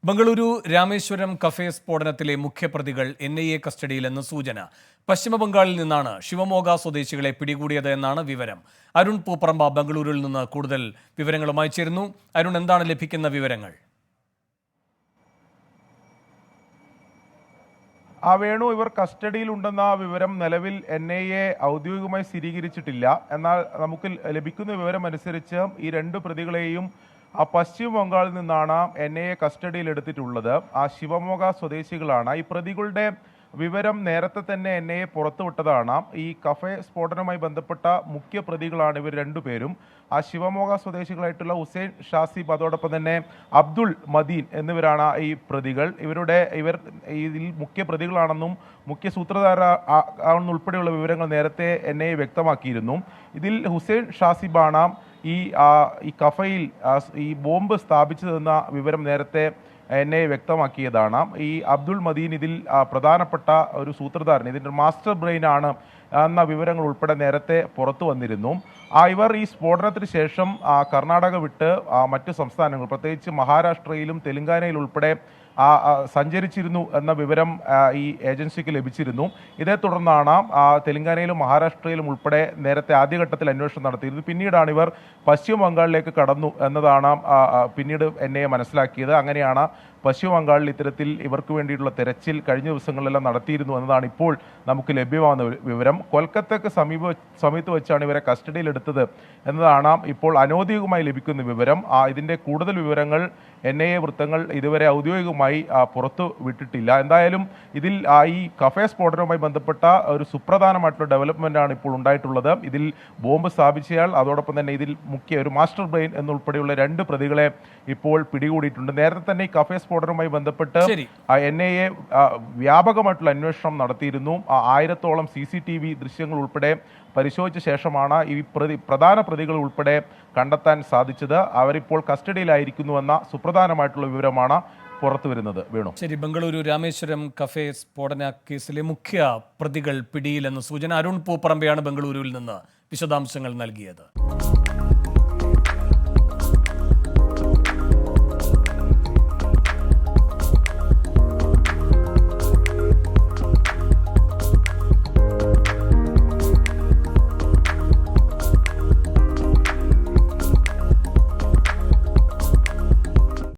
Bengaluru Rameswaram cafe സ്ഫോടനത്തിലെ മുഖ്യപ്രതികൾ NIA കസ്റ്റഡിയിലെന്ന് സൂചന. പശ്ചിമബംഗാളിൽ നിന്നാണ് ശിവമോഗ സ്വദേശികളെ പിടികൂടിയത് എന്നാണ് വിവരം. അരുൺ പൂപ്പറമ്പ ബംഗളൂരുവിൽ നിന്ന് കൂടുതൽ വിവരങ്ങളുമായി ചേരുന്നു. അരുൺ, എന്താണ് ലഭിക്കുന്ന വിവരങ്ങൾ? വേണു, ഇവർ കസ്റ്റഡിയിലുണ്ടെന്ന വിവരം നിലവിൽ NIA ഔദ്യോഗികമായി സ്ഥിരീകരിച്ചിട്ടില്ല. എന്നാൽ നമുക്ക് ലഭിക്കുന്ന വിവരം അനുസരിച്ച് ഈ രണ്ട് പ്രതികളെയും പശ്ചിമ ബംഗാളിൽ നിന്നാണ് NIA കസ്റ്റഡിയിൽ എടുത്തിട്ടുള്ളത്. ശിവമോഗ സ്വദേശികളാണ്. ഈ പ്രതികളുടെ വിവരം നേരത്തെ തന്നെ NIA പുറത്തുവിട്ടതാണ്. ഈ കഫേ സ്ഫോടനവുമായി ബന്ധപ്പെട്ട മുഖ്യ പ്രതികളാണ് ഇവർ രണ്ടുപേരും. ശിവമോഗ സ്വദേശികളായിട്ടുള്ള ഹുസൈൻ ഷാസിബ്, അതോടൊപ്പം തന്നെ അബ്ദുൾ മദീൻ എന്നിവരാണ് ഈ പ്രതികൾ. ഇവർ ഇതിൽ മുഖ്യ പ്രതികളാണെന്നും മുഖ്യ സൂത്രധാരനുൾപ്പെടെയുള്ള വിവരങ്ങൾ നേരത്തെ NIA വ്യക്തമാക്കിയിരുന്നു. ഇതിൽ ഹുസൈൻ ഷാസിബാണ് ഈ കഫയിൽ ഈ ബോംബ് സ്ഥാപിച്ചതെന്ന വിവരം നേരത്തെ NIA വ്യക്തമാക്കിയതാണ്. ഈ അബ്ദുൾ മദീൻ ഇതിൽ പ്രധാനപ്പെട്ട ഒരു സൂത്രധാരൻ, ഇതിൻ്റെ മാസ്റ്റർ ബ്രെയിൻ ആണ് എന്ന വിവരങ്ങൾ ഉൾപ്പെടെ നേരത്തെ പുറത്തു വന്നിരുന്നു. ഇവർ ഈ സ്ഫോടനത്തിന് ശേഷം കർണാടക വിട്ട് മറ്റ് സംസ്ഥാനങ്ങൾ, പ്രത്യേകിച്ച് മഹാരാഷ്ട്രയിലും തെലങ്കാനയിലും ഉൾപ്പെടെ സഞ്ചരിച്ചിരുന്നു എന്ന വിവരം ഈ ഏജൻസിക്ക് ലഭിച്ചിരുന്നു. ഇതേ തുടർന്നാണ് തെലങ്കാനയിലും മഹാരാഷ്ട്രയിലും ഉൾപ്പെടെ നേരത്തെ ആദ്യഘട്ടത്തിൽ അന്വേഷണം നടത്തിയിരുന്നു. പിന്നീടാണ് ഇവർ പശ്ചിമ ബംഗാളിലേക്ക് കടന്നു എന്നതാണ് പിന്നീട് NIA മനസ്സിലാക്കിയത്. അങ്ങനെയാണ് പശ്ചിമ ബംഗാളിൽ ഇത്തരത്തിൽ ഇവർക്ക് വേണ്ടിയിട്ടുള്ള തെരച്ചിൽ കഴിഞ്ഞ ദിവസങ്ങളിലെല്ലാം നടത്തിയിരുന്നു എന്നതാണ് ഇപ്പോൾ നമുക്ക് ലഭ്യമാകുന്ന വിവരം. കൊൽക്കത്തയ്ക്ക് സമീപത്ത് വെച്ചാണ് ഇവരെ കസ്റ്റഡിയിലെടുത്തത് എന്നതാണ് ഇപ്പോൾ അനൗദ്യോഗികമായി ലഭിക്കുന്ന വിവരം. ഇതിൻ്റെ കൂടുതൽ വിവരങ്ങൾ NIA വൃത്തങ്ങൾ ഇതുവരെ ഔദ്യോഗികമായി പുറത്തു വിട്ടിട്ടില്ല. എന്തായാലും ഇതിൽ ഈ കഫേ സ്ഫോടനവുമായി ബന്ധപ്പെട്ട ഒരു സുപ്രധാനമായിട്ടുള്ള ഡെവലപ്മെൻ്റ് ആണ് ഇപ്പോൾ ഉണ്ടായിട്ടുള്ളത്. ഇതിൽ ബോംബ് സ്ഥാപിച്ചയാൾ, അതോടൊപ്പം തന്നെ ഇതിൽ മുഖ്യ ഒരു മാസ്റ്റർ ബ്രെയിൻ എന്നുൾപ്പെടെയുള്ള രണ്ട് പ്രതികളെ ഇപ്പോൾ പിടികൂടിയിട്ടുണ്ട്. നേരത്തെ തന്നെ ഈ കഫേ സ്ഫോടനവുമായി ബന്ധപ്പെട്ട് NIA വ്യാപകമായിട്ടുള്ള അന്വേഷണം നടത്തിയിരുന്നു. 1000-ഓളം CCTV ദൃശ്യങ്ങൾ ഉൾപ്പെടെ പരിശോധിച്ച ശേഷമാണ് ഈ പ്രധാന പ്രതികൾ ഉൾപ്പെടെ കണ്ടെത്താൻ സാധിച്ചത്. അവരിപ്പോൾ കസ്റ്റഡിയിലായിരിക്കുന്നുവെന്ന സുപ്രധാനമായിട്ടുള്ള വിവരമാണ് പുറത്തു വരുന്നത്. വേണു, ശരി. ബംഗളൂരു രാമേശ്വരം കഫേ സ്ഫോടന കേസിലെ മുഖ്യ പ്രതികൾ പിടിയിലെന്ന് സൂചന. അരുൺ പൂപ്പറമ്പയാണ് ബംഗളൂരുവിൽ നിന്ന് വിശദാംശങ്ങൾ നൽകിയത്.